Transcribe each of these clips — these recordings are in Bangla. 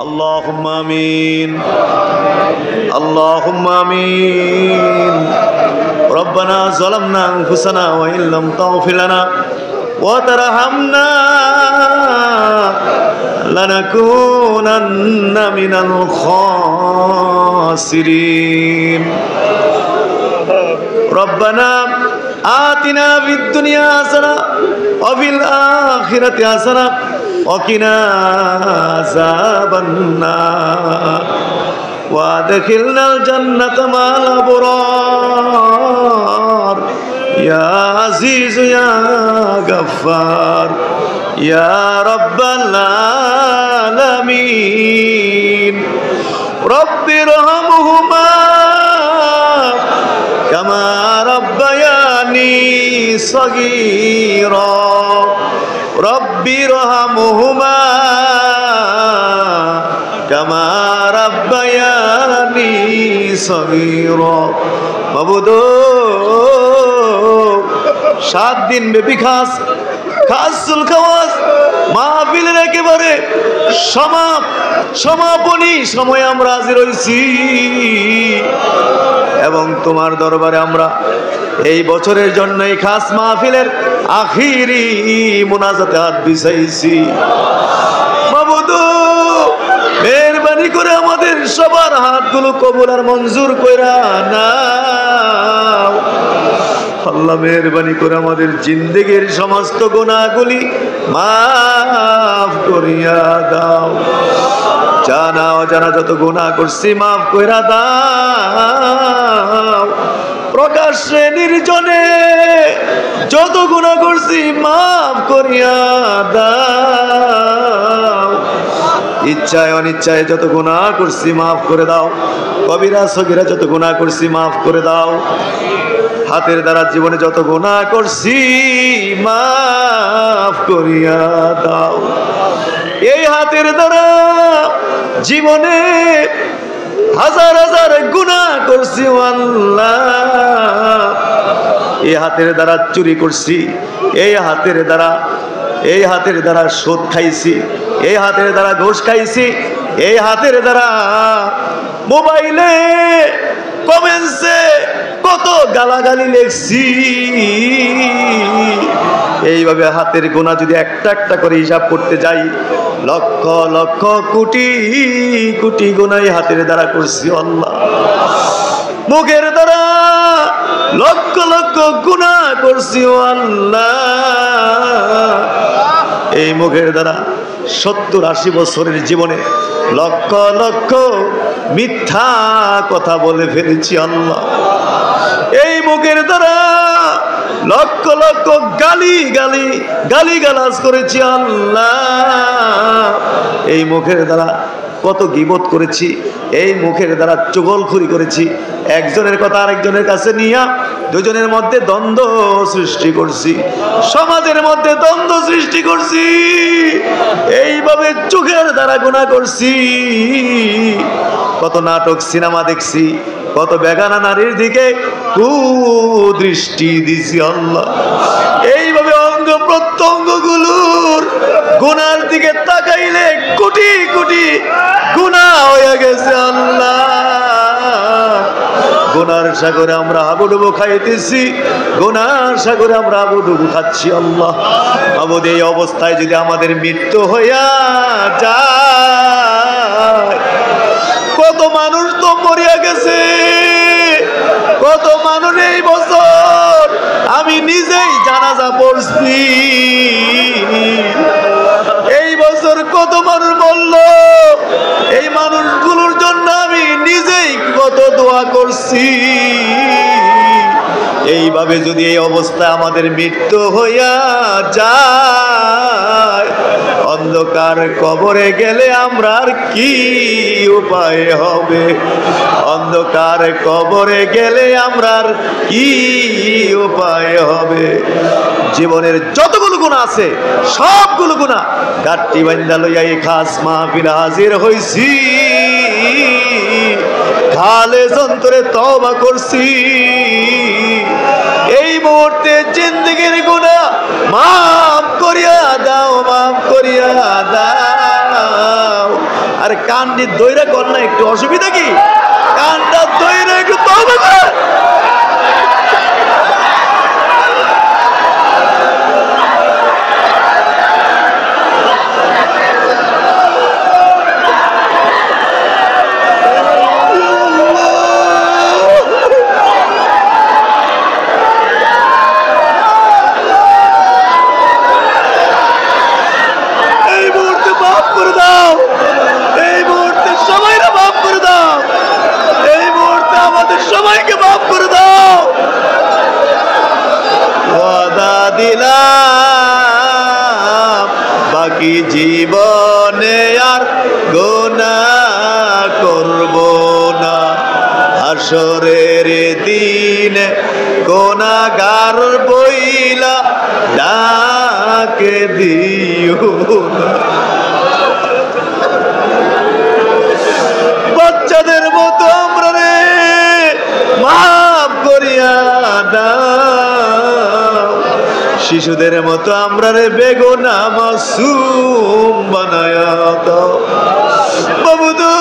اللهم آمين اللهم آمين ربنا ظلمنا أنفسنا وإن لم تغفر لنا وترحمنا لنكونن من الخاسرين ربنا آتنا في الدنيا حسنة وفي الآخرة حسنة وقنا عذاب النار وادخلنا الجنة مع الأبرار يا عزيز يا غفار يا رب العالمين رب ارحمهما كما ربياني صغيرا رب ارحمهما كما ربياني صغيرا মাবুদ 7 দিন ব্যাপী খাসুল খাওয়াজ মাহফিলের একেবারে সমাপনী সময় আমরা হাজির হইছি এবং তোমার দরবারে আমরা এই বছরের জন্য এই খাস মাহফিলের আখিরি মুনাজাতে হাত বিছাইছি মাবুদ মেহেরবানি করে আমাদের সবার হাতগুলো কবুল আর মঞ্জুর কইরা নাও আল্লাহ মেহেরবানি করে আমাদের জিন্দেগির সমস্ত গুনাহগুলি মাফ করিয়া দাও জানা অজানা যত গুনাহ করছি মাফ কইরা দাও প্রকাশ্যে নির্জনে যত গুনাহ করছি মাফ করিয়া দাও ইচ্ছায় অনিচ্ছায় যত গুনাহ করছি মাফ করে দাও কবিরা সগীরা যত গুনাহ করছি মাফ করে দাও হাতের দ্বারা জীবনে যত গুনাহ করছি মাফ করিয়া দাও এই হাতের দ্বারা জীবনে হাজার হাজার গুনাহ করছি আল্লাহ এই হাতের দ্বারা চুরি করছি এই হাতের দ্বারা সুদ খাইছি এই হাতের দ্বারা ঘুষ খাইছি এই হাতের দ্বারা মোবাইলে কমেন্টসে কত গালাগালি লেখছি এইভাবে হাতের গুনাহ যদি একটা একটা করে হিসাব করতে যাই লক্ষ লক্ষ কোটি কোটি গুনাহ হাতের দ্বারা করছি আল্লাহ মুখের দ্বারা লক্ষ লক্ষ গুনাহ করছি আল্লাহ এই মুখের দ্বারা 70-80 বছরের জীবনে লক্ষ লক্ষ মিথ্যা কথা বলে ফেলেছি আল্লাহ এই মুখের দ্বারা লক্ষ লক্ষ গালিগালাজ করেছি আল্লাহ এই মুখের দ্বারা কত গীবত করেছি এই মুখের দ্বারা চুগলখুরি করেছি একজনের কথা আরেকজনের কাছে নিয়ে দুজনের মধ্যে দ্বন্দ্ব সৃষ্টি করছি সমাজের মধ্যে দ্বন্দ্ব সৃষ্টি করছি এইভাবে চোখের দ্বারা গুনাহ করছি কত নাটক সিনেমা দেখছি কত বেগানা নারীর দিকে কুদৃষ্টি দিছি আল্লাহ এইভাবে অঙ্গ প্রত্যঙ্গগুলোর গুনার দিকে তাকাইলে কোটি কোটি গুনাহ হয়ে গেছে আল্লাহ গুনার সাগরে আমরা হাবুডুবু খাইতেছি গুনার সাগরে আমরা হাবুডুবু খাচ্ছি আল্লাহ আমাদের এই অবস্থায় যদি আমাদের মৃত্যু হইয়া যায় কত মানুষ তো মরিয়া গেছে কত মানুষ এই বছর আমি নিজেই জানাজা পড়ছি এই বছর কত মানুষ মরল এই মানুষগুলোর জন্য আমি নিজেই কত দোয়া করছি এইভাবে যদি এই অবস্থায় আমাদের মৃত্যু হইয়া যায় অন্ধকার কবরে গেলে আমরা আর কি উপায় হবে অন্ধকার কবরে গেলে আমরা আর কি উপায় হবে জীবনের যতগুলো গুনাহ আছে সবগুলো গুনাহ গাঁটটি বান্ধা লইয়া এই খাস মাহফিল হাজির হইছি খালে যন্ত্রে তওবা করছি এই মুহূর্তে জিন্দেগির গুনাহ মাফ করিয়া দাও, মাফ করিয়া দাও। আর কান্দি দইরা কর না, একটু অসুবিধা কি? কানটা দইরা একটু তওবা কর। সবাইকে মাফ করে দাও। ওয়াদা দিলাম বাকি জীবনে আর গুনাহ করব না, হাসরের দিনে গুনাহগার বইলা ডাকে দিও না। বাচ্চাদের মতো আমরা রে মাফ করিয়া দাও, শিশুদের মতো আমরা রে বেগুনাহ মাসুম বানায়া দাও। বাবুদু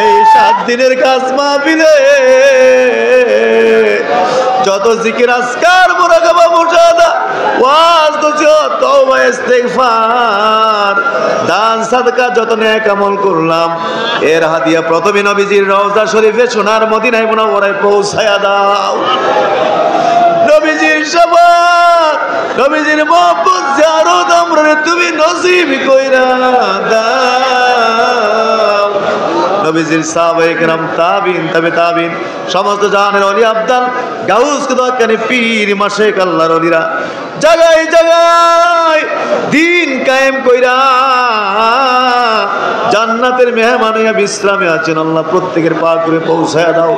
এই 7 দিনের কাজ মাহফিলে যত জিকির আজকার মুরাকাবা মুশাহাদা ওয়াজ নসিহত তওবা ইস্তিগফার দান সাদকা যত নেক আমল করলাম, এর হাদিয়া প্রথমে নবীজির রওজা শরীফে সোনার মদিনায় মুনাওয়ারায় পৌঁছায়া দাও। নবীজির শাফাত, নবীজির মহব্বত জিয়ারত আমরা তুমি নসিব কইরা দাও। নবীজির সাহাবায়ে কেরাম, তাবিন, তাবে তাবিন, সমস্ত জাহানের ওলি আব্দাল গাউস কুদওয়াকানি পীর মাশায়েখ আল্লাহর ওলিরা জায়গায় জায়গায় দিন কায়েম কইরা জান্নাতের মেহমান হইয়া বিশ্রামে আছেন। আল্লাহ প্রত্যেকের পাক করে পৌঁছায়া দাও।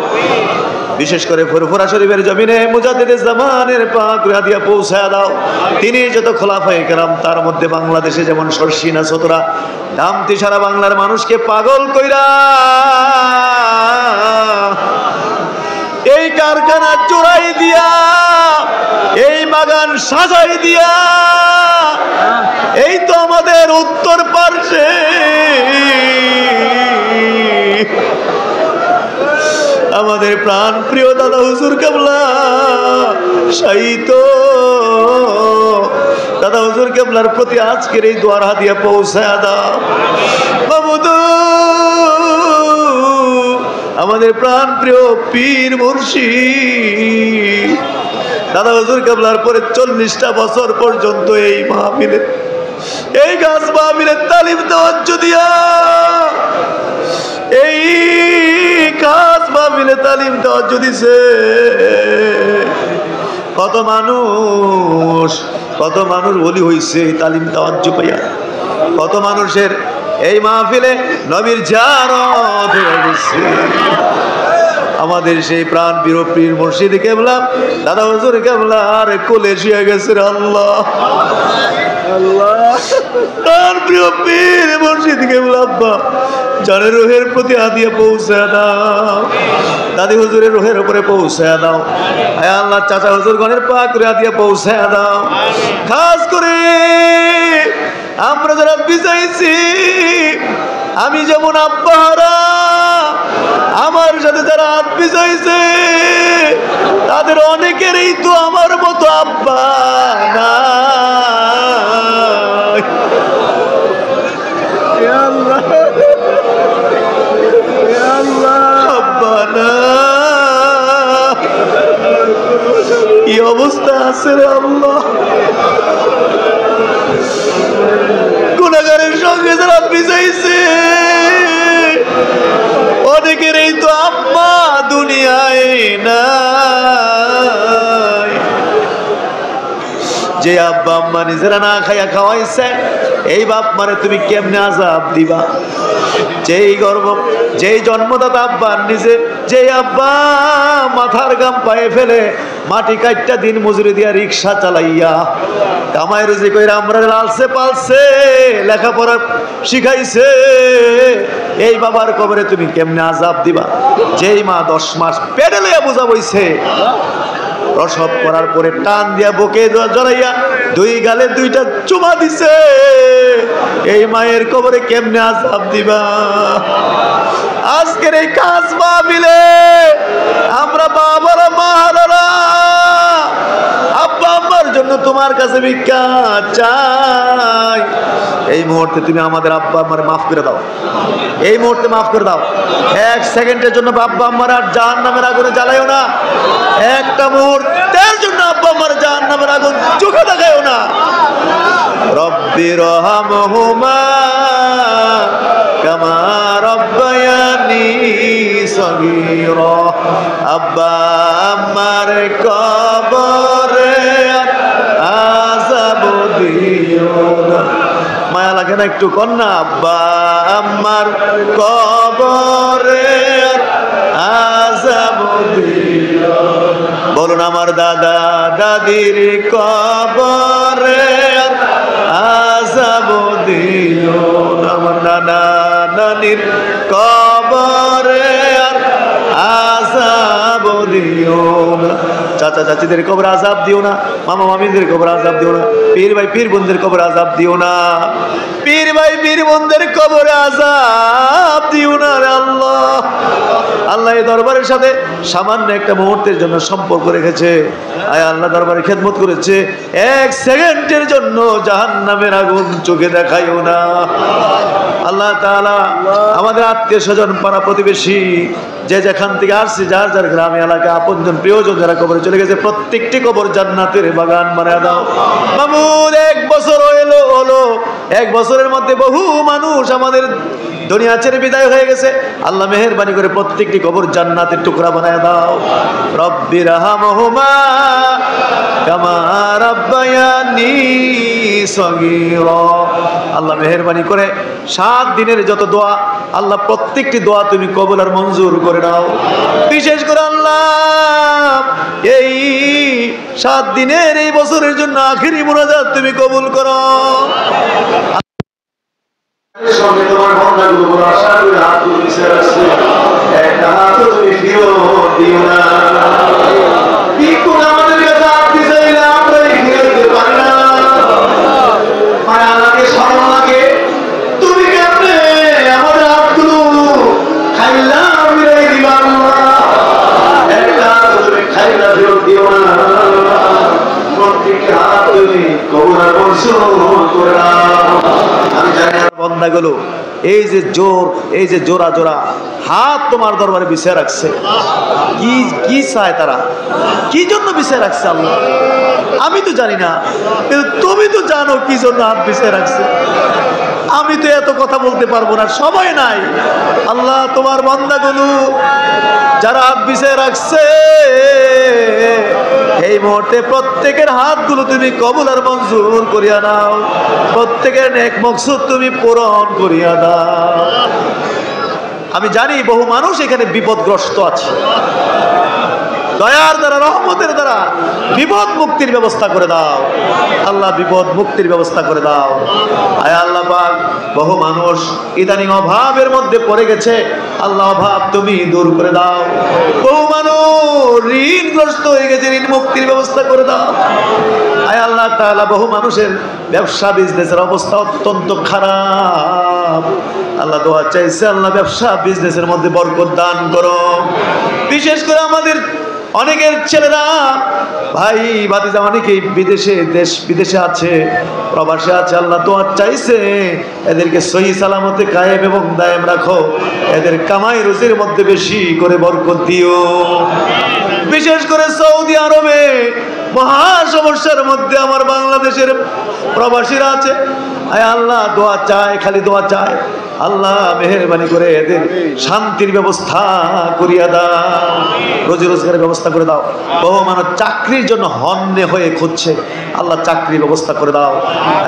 বিশেষ করে ফুরফুরা শরীফের জমিনে মুজাদ্দিদে জামানের পাক করে দিয়া পৌঁছায়া দাও। তিনি যত খোলাফায়ে কেরাম, তার মধ্যে বাংলাদেশে যেমন শর্ষিনা চতরা দামতি সারা বাংলার মানুষকে পাগল কইরা এই কারখানা চোরাই দিয়া, এই বাগান সাজাই দিয়া, এই তো আমাদের উত্তর পার্শ্বে আমাদের প্রাণ প্রিয় দাদা হুজুর কেবলা শাহিত দাদা হুজুর কেবলার প্রতি আজকের এই দোয়ার হাদিয়া পৌঁছায়া দাও। বাবুদু আমাদের প্রাণ প্রিয় পীর মুর্শিদ দাদা হুজুর কেবলার পরে 40টা বছর পর্যন্ত এই মাহফিলে, এই গাছ মাহফিলের তালিম দেওয়ার দিয়া, এই কাজ মাহফিলে তালিম দেওয়ার দিছে। কত মানুষ বলি হইছে এই তালিম দেওয়ার পাইয়া, কত মানুষের এই মাহফিলে নবীর জিয়ারত হয়ে গেছে। আমাদের সেই প্রাণ প্রিয় পীর মুর্শিদ কেবলা দাদা হুজুর কেবলা আর কোলে শুয়ে গেছে। আল্লাহ আল্লাহ প্রাণ প্রিয় পীর মুর্শিদ কেবলা আব্বা জানের রুহের প্রতি হাদিয়া পৌঁছায় দাও, দাদি হুজুরের রুহের উপরে পৌঁছায় দাও। আয় আল্লাহ চাচা হুজুর গণের পাক করে হাদিয়া পৌঁছায় দাও। খাস করে আমরা যারা বিজাইছি, আমি যেমন আব্বাহারা, আমার সাথে যারা হাত বিজাইছে তাদের অনেকেরই তো আমার মতো আব্বা না। আব্বা না, কি অবস্থা আছে রে আল্লাহ। গুনাহগারের সঙ্গে যারা বিজাইছে অনেকের এই তো আম্মা দুনিয়ায় নাই। যে আব্বা আম্মা নিজেরা না খাইয়া খাওয়াইছে, এই বাপ মারে তুমি কেমনে আযাব দিবা? যেই জন্মদাতা আব্বা নিজে যে আব্বা মাথার গাম পায়ে ফেলে মাটি কাটটা দিন মজুরি দিয়া রিক্সা চালাইয়া কামাই রুজি কইরা আমরা লালছে পালছে লেখাপড়া শিখাইছে, এই বাবার কবরে তুমি কেমনে আযাব দিবা? যেই মা 10 মাস পেটে লইয়া বোঝা বইছে, প্রসব করার পরে টান দিয়া বুকে জড়াইয়া 2 গালে 2টা চুমা দিছে, এই মায়ের কবরে কেমনে আযাব দিবা? আজকের এই কাজ মাহফিলে আমরা বাবারা মাহারারা আব্বা আম্মার জন্য তোমার কাছে ভিক্ষা চাই। এই মুহূর্তে তুমি আমাদের আব্বা আম্মারে মাফ করে দাও, এই মুহূর্তে মাফ করে দাও। 1 সেকেন্ডের জন্য আব্বা আম্মার আর জাহান্নামের আগুনে জ্বালাইও না, একটা মুহূর্তের জন্য আব্বা আম্মার জাহান্নামের আগুন চোখে দেখাইও না। রব্বি রহমহুমা কামা রব্বায়ানি সগীরা। আব্বা আম্মার কবরে আযাব দিও না। মায়া লাগে না একটু? কন্যা আব্বা আম্মার কবরে আযাব দিও। বলুন আমার দাদা দাদির কবরে আযাব দিও। আমার নানা নানির কবরে আযাব দিও না। চাচা চাচিদের কবরে আযাব দিও না, মামা মামিদের কবরে আযাব দিও না, পীর ভাই পীর বোনদের কবরে আযাব দিও না, পীর ভাই পীর বোনদের কবরে আযাব দিও না রে আল্লাহ। আল্লাহ এই দরবারের সাথে সামান্য একটা মুহূর্তের জন্য সম্পর্ক রেখেছে, আয় আল্লাহ দরবারে খেদমত করেছে, 1 সেকেন্ডের জন্য জাহান্নামের আগুন চোখে দেখাইও না। আল্লাহ তাআলা আমাদের আত্মীয় স্বজন পাড়া প্রতিবেশী যে যেখান থেকে আসছে, যার যার গ্রামে এলাকা আপনজন প্রিয়জন যারা কবরে চলে গেছে, প্রত্যেকটি কবর জান্নাতের বাগান বানায় দাও। মামুন 1 বছর হলো 1 বছরের মধ্যে বহু মানুষ আমাদের দুনিয়া ছেড়ে বিদায় হয়ে গেছে। আল্লাহ মেহেরবানি করে প্রত্যেকটি কবর জান্নাতের টুকরা বানায় দাও। রব্বি রহমহুমা কামা রব্বায়ানি সগীরা। আল্লাহ মেহেরবানি করে 7 দিনের যত দোয়া আল্লাহ প্রত্যেকটি দোয়া তুমি কবুল আর মঞ্জুর করে নাও। বিশেষ করে আল্লাহ এই 7 দিনের এই বছরের জন্য আখিরি মুনাজাত তুমি কবুল করো। তোমার বান্দাগুলো বড় আশা করে হাত তুলে বসে আছে, একটা হাত তুমি দিও না। কি কোন আমাদের কাছে হাত দিতে চাইলে আমরা দিতে পারি না, মায়া লাগে শরম লাগে, তুমি কেমনে আমাদের হাতগুলো খাইলা মিলাই দিবা আল্লাহ, একটা হাত তুমি খাইলা দিও না। প্রত্যেকটি হাত তুমি কবুল আর মঞ্জুর করে নাও। আমি জানি বান্দাগুলো এই যে জোড়া জোড়া হাত তোমার দরবারে বিছিয়ে রাখছে, কি চায় তারা, কি জন্য বিছিয়ে রাখছে আল্লাহ আমি তো জানি না, কিন্তু তুমি তো জানো কি জন্য হাত বিছিয়ে রাখছে। আমি তো এত কথা বলতে পারবো না, সময় নাই। আল্লাহ তোমার বান্দাগুলো যারা হাত বিছিয়ে রাখছে এই মুহূর্তে প্রত্যেকের হাতগুলো তুমি কবুল আর মঞ্জুর করিয়া নাও, প্রত্যেকের নেক মকসুদ তুমি পূরণ করিয়া দাও। আমি জানি বহু মানুষ এখানে বিপদগ্রস্ত আছে, দয়ার দ্বারা রহমতের দ্বারা বিপদ মুক্তির ব্যবস্থা করে দাও আল্লাহ, বিপদ মুক্তির ব্যবস্থা করে দাও। আয় আল্লাহ পাক, বহু মানুষ ইদানিং অভাবের মধ্যে পড়ে গেছে, আল্লাহ অভাব তুমি দূর করে দাও। বহু মানুষ ঋণগ্রস্ত হয়ে গেছে, ঋণ মুক্তির ব্যবস্থা করে দাও। আয় আল্লাহ তাআলা, বহু মানুষের ব্যবসা বিজনেসের অবস্থা অত্যন্ত খারাপ, আল্লাহ দোয়া চাইছে, আল্লাহ ব্যবসা বিজনেসের মধ্যে বরকত দান করো। বিশেষ করে আমাদের অনেকের ছেলেরা ভাই ভাতিজা অনেকেই বিদেশে আছে, প্রবাসে আছে, আল্লাহ দোয়া চাইছে এদেরকে সহি সালামতে কায়েম এবং দায়েম রাখো, এদের কামাই রুজির মধ্যে বেশি করে বরকত দিও। বিশেষ করে সৌদি আরবে মহা সমস্যার মধ্যে আমার বাংলাদেশের প্রবাসীরা আছে। আয় আল্লাহ, দোয়া চায়, খালি দোয়া চায়। আল্লাহ মেহেরবানি করে এদের শান্তির ব্যবস্থা করিয়া দাও, রোজি রোজগারের ব্যবস্থা করে দাও। বহু মানুষ চাকরির জন্য হন্যে হয়ে খুঁজছে, আল্লাহ চাকরির ব্যবস্থা করে দাও।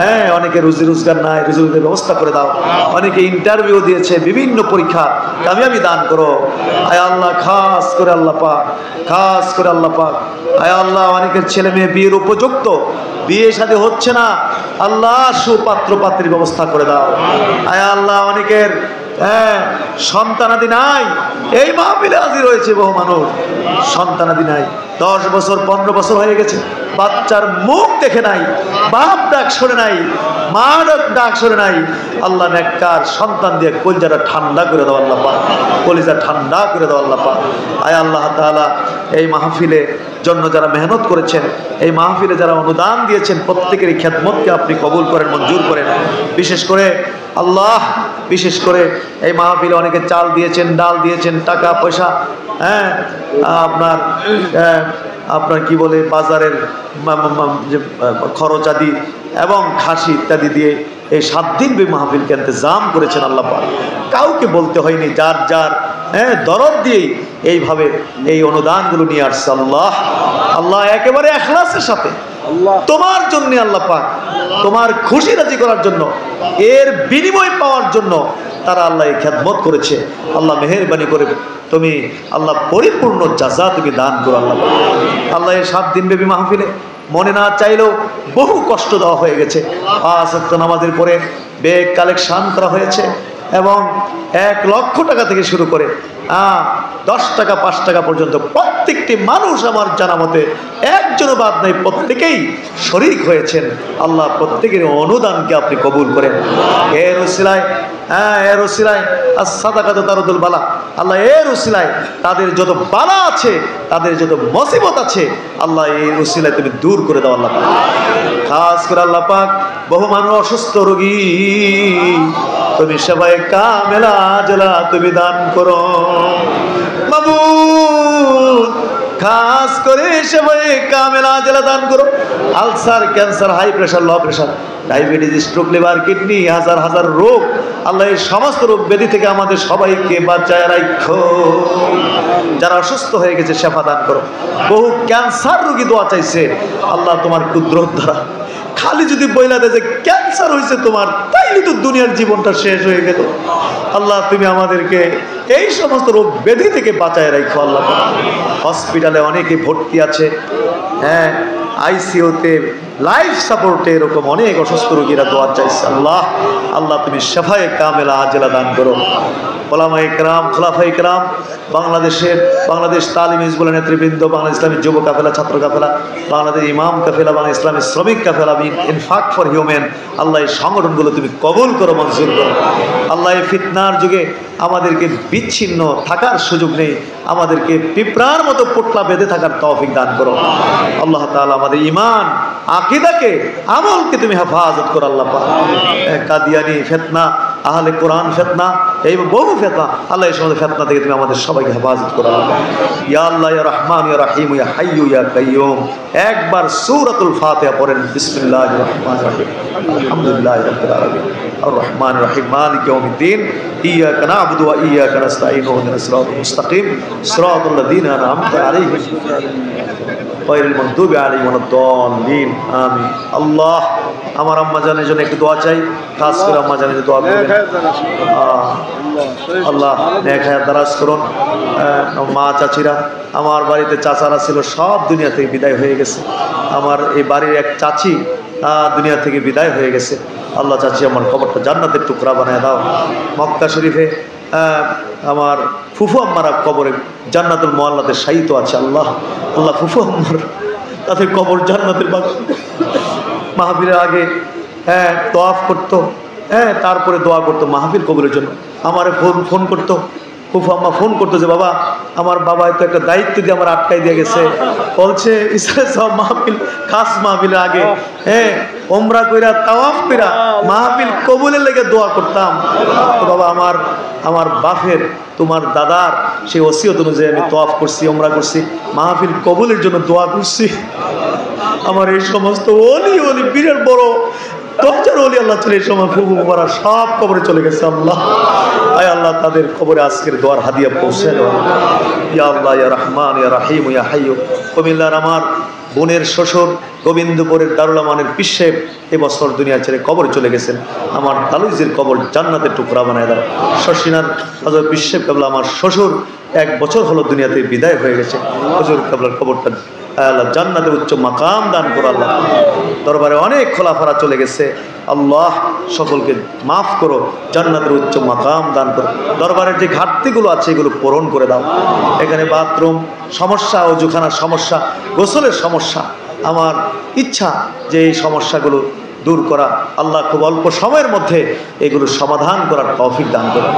হ্যাঁ, অনেকে রুজি রোজগার নাই, রুজি রোজগারের ব্যবস্থা করে দাও। অনেকে ইন্টারভিউ দিয়েছে, বিভিন্ন পরীক্ষা, কামিয়াবি দান করো। আয় আল্লাহ, খাস করে আল্লাহ পাক, খাস করে আল্লাহ পাক। আয় আল্লাহ, অনেকের ছেলে মেয়ে বিয়ের উপযুক্ত, বিয়ে শাদী হচ্ছে না, আল্লাহ সুপাত্র পাত্রীর ব্যবস্থা করে দাও। আয় আল্লাহ, অনেকের সন্তানাদি নাই, এই মাহফিলে হাজির হয়েছে বহু মানুষ, সন্তানাদি নাই, 10 বছর 15 বছর হয়ে গেছে, বাচ্চার মুখ দেখে নাই, বাপ ডাক শোনে নাই, মা ডাক শোনে নাই। আল্লাহ নেককার সন্তান দিয়ে কলিজাটা ঠান্ডা করে দাও আল্লাহ পাক, কলিজা ঠান্ডা করে দাও আল্লাহ পাক। আয় আল্লাহ তাআলা, এই মাহফিলে জন্য যারা মেহনত করেছেন, এই মাহফিলে যারা অনুদান দিয়েছেন, প্রত্যেকেরই খেদমতকে আপনি কবুল করেন, মঞ্জুর করেন। বিশেষ করে আল্লাহ, বিশেষ করে এই মাহফিলে অনেকে চাল দিয়েছেন, ডাল দিয়েছেন, টাকা পয়সা, আপনার কি বলে বাজারের খরচ আদি এবং খাসি ইত্যাদি দিয়ে এই 7 দিন মাহফিলকে ইন্তজাম করেছেন আল্লাহ পাক। কাউকে বলতে হয়নি, যার যার দরদ দিয়ে এইভাবে এই অনুদানগুলো নিয়ে আসছে। আল্লাহ আল্লাহ, একেবারে ইখলাসের সাথে তোমার জন্য আল্লাহ পাক, তোমার খুশি রাজি করার জন্য, এর বিনিময় পাওয়ার জন্য তারা আল্লাহ এই খেদমত করেছে। আল্লাহ মেহেরবানি করে তুমি আল্লাহ পরিপূর্ণ জাযা তুমি দান করো আল্লাহ। আল্লাহ এই 7 দিন ব্যাপী মাহফিলে মনে না চাইলেও বহু কষ্ট দেওয়া হয়ে গেছে। 5 ওয়াক্ত নামাজের পরে বেগ কালেকশন করা হয়েছে এবং 1 লক্ষ টাকা থেকে শুরু করে 10 টাকা 5 টাকা পর্যন্ত প্রত্যেকটি মানুষ আমার জানা মতে একজনও বাদ নাই, প্রত্যেকেই শরীক হয়েছেন। আল্লাহ প্রত্যেকের অনুদানকে আপনি কবুল করেন। এর উসিলায় এর উসিলায় as-সাদাকাতু তারদুল বালা, আল্লাহ এর উসিলায় তাদের যত বালা আছে, তাদের যত মুসিবত আছে, আল্লাহ এই উসিলায় তুমি দূর করে দাও আল্লাহ পাক। খাস করে আল্লাহ পাক, বহু মানুষ অসুস্থ রোগী, তুমি সেবায়ে কামেলা আজলা তুমি দান করো মাবুদ। খাস করে সেবায়ে কামেলা আজলা দান করো। Ulcer, cancer, high pressure, low pressure, diabetes, stroke, liver, kidney, হাজার হাজার রোগ, আল্লাহ এই সমস্ত রোগ ব্যাধি থেকে আমাদের সবাইকে বাঁচায় রাখো। যারা অসুস্থ হয়ে গেছে শেফা দান করো। বহু ক্যান্সার রোগী দোয়া চাইছে, আল্লাহ তোমার কুদরত দ্বারা খালি যদি বইলা দেয় যে ক্যান্সার হয়েছে তোমার, তাইলে তো দুনিয়ার জীবনটা শেষ হয়ে গেল। আল্লাহ তুমি আমাদেরকে এই সমস্ত রোগ ব্যাধি থেকে বাঁচায় রাখো আল্লাহ। হসপিটালে অনেকে ভর্তি আছে, আইসিইউতে, লাইফ সাপোর্টে, এরকম অনেক অসুস্থ রোগীরা দোয়া চাইছে। আল্লাহ আল্লাহ তুমি শেফায়ে কামেলা আজলা দান করো। ওলামায়ে কেরাম, খোলাফায়ে কেরাম, বাংলাদেশ তালিম হিজবুল্লাহ নেতৃবৃন্দ, বাংলাদেশ ইসলামী যুব কাফেলা, ছাত্র কাফেলা, বাংলাদেশ ইমাম কাফেলা, বাংলাদেশ ইসলামী শ্রমিক কাফেলা, ইনফাক ফর হিউম্যান, আল্লাহ এই সংগঠনগুলো তুমি কবুল করো, মঞ্জুর করো। আল্লাহ এই ফিতনার যুগে আমাদেরকে বিচ্ছিন্ন থাকার সুযোগ নেই, আমাদেরকে পিঁপড়ার মতো পোটলা বেঁধে থাকার তৌফিক দান করো। আল্লাহ তাআলা আমাদের ঈমান, আকীদাকে, আমলকে তুমি হেফাজত করো আল্লাহ পাক। কাদিয়ানি ফিতনা, আহলে কোরআন ফিতনা, এই বহু ফিতনা, আল্লাহ এই সমস্ত ফিতনা থেকে তুমি আমাদের সবাইকে হেফাজত করো আল্লাহ। ইয়া আল্লাহ, ইয়া রহমান, ইয়া রহিম, ইয়া হাইয়্যু, ইয়া কাইয়্যুম। একবার সূরাতুল ফাতিহা পড়েন। বিসমিল্লাহির রহমানির রহিম, আলহামদুলিল্লাহি রাব্বিল আলামিন, আর রহমানির রহিম, মালিকি ইয়াউমিদ্দিন, ইয়াকা না'বুদু ওয়া ইয়াকা নাস্তাঈন, ইহদিনাস সিরাতাল মুস্তাকিম, সিরাতাল লাযীনা আন'আমতা আলাইহিম গায়রিল মাগদুবি আলাইহিম ওয়ালাদ-দাল্লিন, আমিন। আল্লাহ, আমার আম্মা জানের জন্য একটু দোয়া চাই, খাস করে আম্মা জানের জন্য দোয়া করবেন। আল্লাহ নেক হায়াত দারাজ করুন। মা চাচিরা, আমার বাড়িতে চাচারা ছিল, সব দুনিয়া থেকে বিদায় হয়ে গেছে। আমার এই বাড়ির এক চাচি দুনিয়া থেকে বিদায় হয়ে গেছে। আল্লাহ চাচি আমার কবরটা জান্নাতের টুকরা বানায় দাও। মক্কা শরীফে আমার ফুফু আম্মারা কবরে জান্নাতুল মুআল্লাতে শায়িত আছে। আল্লাহ আল্লাহ, ফুফু আম্মার তাদের কবর জান্নাতের বাগান। মাহফিলের আগে তওয়াফ করতো, তারপরে দোয়া করতো মাহফিল কবুলের জন্য। আমারে ফোন করতো, ফুফু আম্মা ফোন করতো যে বাবা, আমার বাবা হয়তো একটা দায়িত্ব দিয়ে আমার আটকাই দিয়ে গেছে, বলছে সব মাহফিল, খাস মাহফিলের আগে ওমরা কইরা, তাওয়াফ কইরা মাহফিল কবুলের লেগে দোয়া করতাম। তো বাবা, আমার বাপের, তোমার দাদার সেই ওসিয়ত অনুযায়ী আমি তওয়াফ করছি, ওমরা করছি, মাহফিল কবুলের জন্য দোয়া করছি। আমার এই সমস্ত অলি অলি বীরের বড় 10 জন অলি আল্লাহ চলে এই সময় ফুফু মারা সব কবরে চলে গেছে আল্লাহ। আয় আল্লাহ তাদের কবরে আজকের দোয়ার হাদিয়া পৌঁছে দাও ইয়া আল্লাহ ইয়া রহমান ইয়া রহিম ইয়া হাইয়্যু। কুমিল্লার আমার বোনের শ্বশুর গোবিন্দপুরের দারুল আমানের পীর সাহেব এবছর দুনিয়া ছেড়ে কবরে চলে গেছেন। আমার তালুইজের কবর জান্নাতের টুকরা বানায় দাও। শশিনার হযরত পীর সাহেব কেবলা আমার শ্বশুর 1 বছর হলো দুনিয়াতে বিদায় হয়ে গেছে। হুজুর কেবলার কবরটা আল্লাহ জান্নাতের উচ্চ মাকাম দান করো আল্লাহ। দরবারে অনেক খোলাফারা চলে গেছে আল্লাহ, সকলকে মাফ করো, জান্নাতের উচ্চ মাকাম দান করো। দরবারের যে ঘাটতিগুলো আছে এগুলো পূরণ করে দাও। এখানে বাথরুম সমস্যা, ওযুখানার সমস্যা, গোসলের সমস্যা, আমার ইচ্ছা যে এই সমস্যাগুলো দূর করা আল্লাহ খুব অল্প সময়ের মধ্যে এগুলো সমাধান করার তৌফিক দান করো।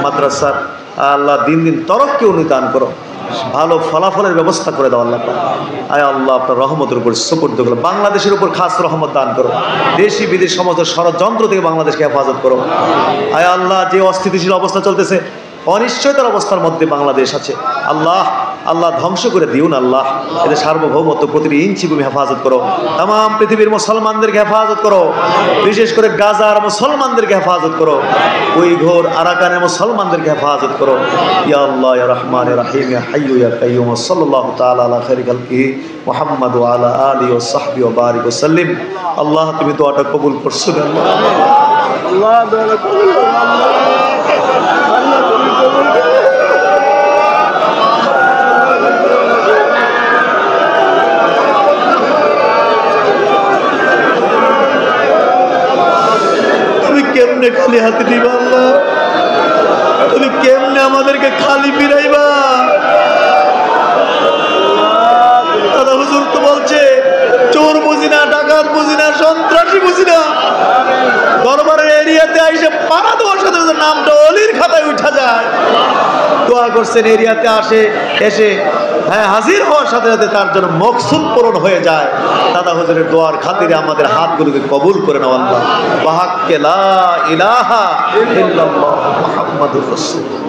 মাদ্রাসার আল্লাহ দিন দিন তরক্কি উন্নতি দান করো, ভালো ফলাফলের ব্যবস্থা করে দাও আল্লাহ। আয় আল্লাহ আপনার রহমতের উপর সুপুর্দ করো, বাংলাদেশের উপর খাস রহমত দান করো, দেশি বিদেশ সমস্ত ষড়যন্ত্র থেকে বাংলাদেশকে হেফাজত করো। আয় আল্লাহ যে অস্থিতিশীল অবস্থা চলতেছে, অনিশ্চয়তার অবস্থার মধ্যে বাংলাদেশ আছে আল্লাহ, আল্লাহ ধ্বংস করে দিও না আল্লাহ। এদের সার্বভৌমত্ব প্রতিটি ইঞ্চি ভূমি হেফাজত করো, তাম পৃথিবীর মুসলমানদেরকে হেফাজত করো, বিশেষ করে গাজার মুসলমানদেরকে হেফাজত করো, উইঘুর আরাকানের মুসলমানদেরকে হেফাজত করো ইয়া আল্লাহ ইয়া রহমান ইয়া রহিম ইয়া হাইয়্যু ইয়া কাইয়্যুম। সাল্লাল্লাহু তাআলা আলা খায়রি খালকিহি মুহাম্মদ ওয়া আলা আলিহি ওয়া সাহবিহি ওয়া বারিক ওয়া সাল্লিম। আল্লাহ তুমি দোয়াটা কবুল করছো আল্লাহ, আল্লাহ দোয়াটা কবুল করো আল্লাহ। কেমনে খালি হাতে দিবা আল্লাহ, তুমি কেমনে আমাদেরকে খালি ফিরাইবা? দাদা হুজুর তো বলছে চোর বুঝি না, ডাকাত বুঝি না, সন্ত্রাসী বুঝি না, দরবারের এরিয়াতে আইসে পাড়া দেওয়ার সাথে সাথে নামটা অলির খাতায় উঠা যায়। দোয়া করছেন এরিয়াতে এসে হ্যাঁ হাজির হওয়ার সাথে সাথে তার জন্য মকসুদ পূরণ হয়ে যায়। দাদা হুজুরের দোয়ার খাতিরে আমাদের হাতগুলোকে কবুল করে নাও আল্লাহ। ওয়া হাক্কে লা ইলাহা ইল্লাল্লাহ মুহাম্মাদুর রাসূলুল্লাহ।